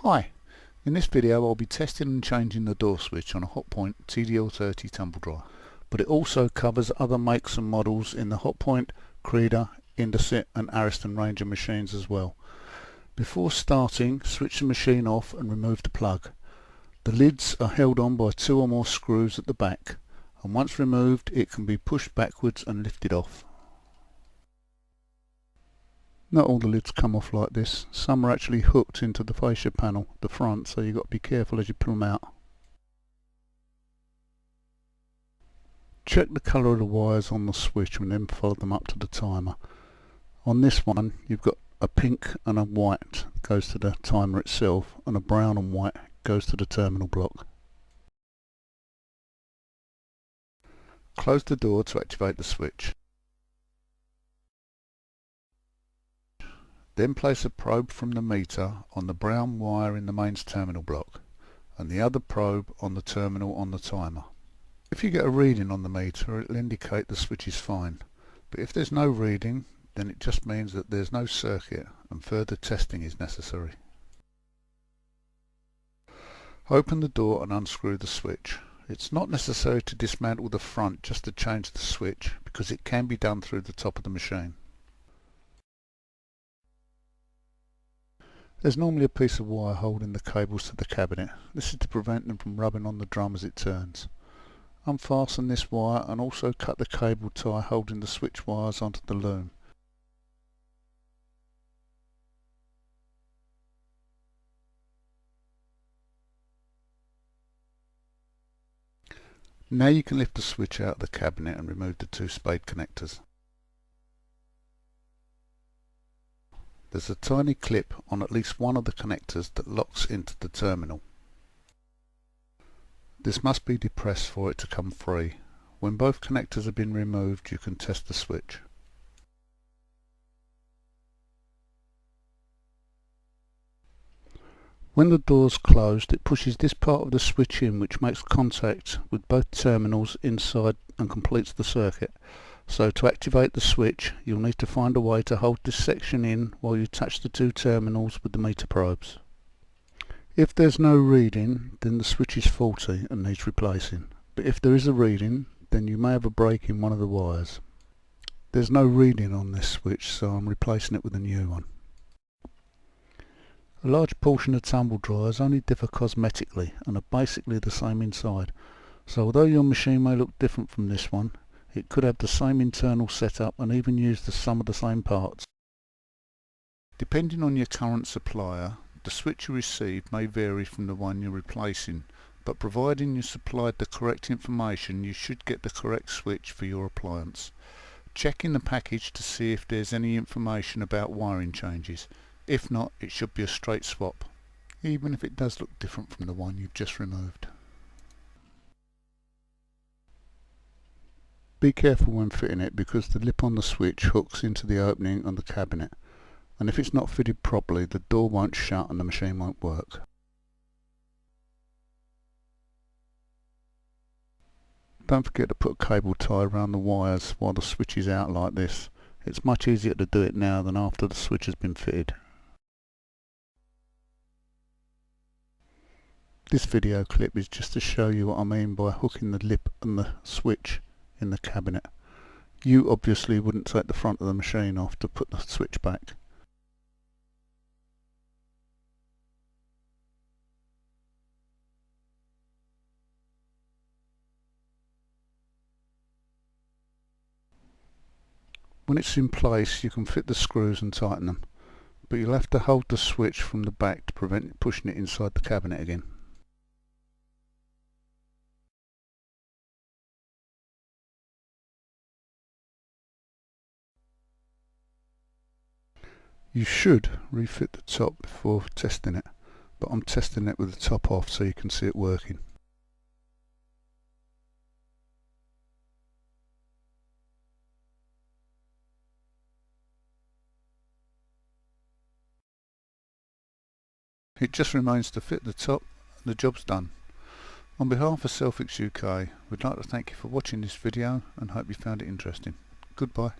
Hi, in this video I'll be testing and changing the door switch on a Hotpoint TDL30 tumble dryer, but it also covers other makes and models in the Hotpoint, Creda, Indesit and Ariston range of machines as well. Before starting, switch the machine off and remove the plug. The lids are held on by 2 or more screws at the back, and once removed it can be pushed backwards and lifted off. Not all the lids come off like this. Some are actually hooked into the fascia panel at the front, so you've got to be careful as you pull them out. Check the colour of the wires on the switch and then follow them up to the timer. On this one you've got a pink and a white that goes to the timer itself, and a brown and white goes to the terminal block. Close the door to activate the switch. Then place a probe from the meter on the brown wire in the mains terminal block and the other probe on the terminal on the timer. If you get a reading on the meter, it will indicate the switch is fine, but if there's no reading, then it just means that there's no circuit and further testing is necessary. Open the door and unscrew the switch. It's not necessary to dismantle the front just to change the switch, because it can be done through the top of the machine. There's normally a piece of wire holding the cables to the cabinet. This is to prevent them from rubbing on the drum as it turns. Unfasten this wire and also cut the cable tie holding the switch wires onto the loom. Now you can lift the switch out of the cabinet and remove the 2 spade connectors. There's a tiny clip on at least one of the connectors that locks into the terminal. This must be depressed for it to come free. When both connectors have been removed, you can test the switch. When the door's closed, it pushes this part of the switch in, which makes contact with both terminals inside and completes the circuit. So to activate the switch, you'll need to find a way to hold this section in while you attach the 2 terminals with the meter probes. If there's no reading, then the switch is faulty and needs replacing. But if there is a reading, then you may have a break in one of the wires. There's no reading on this switch, so I'm replacing it with a new one. A large portion of tumble dryers only differ cosmetically and are basically the same inside. So although your machine may look different from this one, it could have the same internal setup and even use some of the same parts. Depending on your current supplier, the switch you receive may vary from the one you're replacing, but providing you supplied the correct information, you should get the correct switch for your appliance. Check in the package to see if there's any information about wiring changes. If not, it should be a straight swap, even if it does look different from the one you've just removed. Be careful when fitting it, because the lip on the switch hooks into the opening on the cabinet, and if it's not fitted properly the door won't shut and the machine won't work. Don't forget to put a cable tie around the wires while the switch is out like this. It's much easier to do it now than after the switch has been fitted. This video clip is just to show you what I mean by hooking the lip and the switch in the cabinet. You obviously wouldn't take the front of the machine off to put the switch back. When it's in place you can fit the screws and tighten them, but you'll have to hold the switch from the back to prevent pushing it inside the cabinet again. You should refit the top before testing it, but I'm testing it with the top off so you can see it working. It just remains to fit the top and the job's done. On behalf of Selfix UK, we'd like to thank you for watching this video and hope you found it interesting. Goodbye.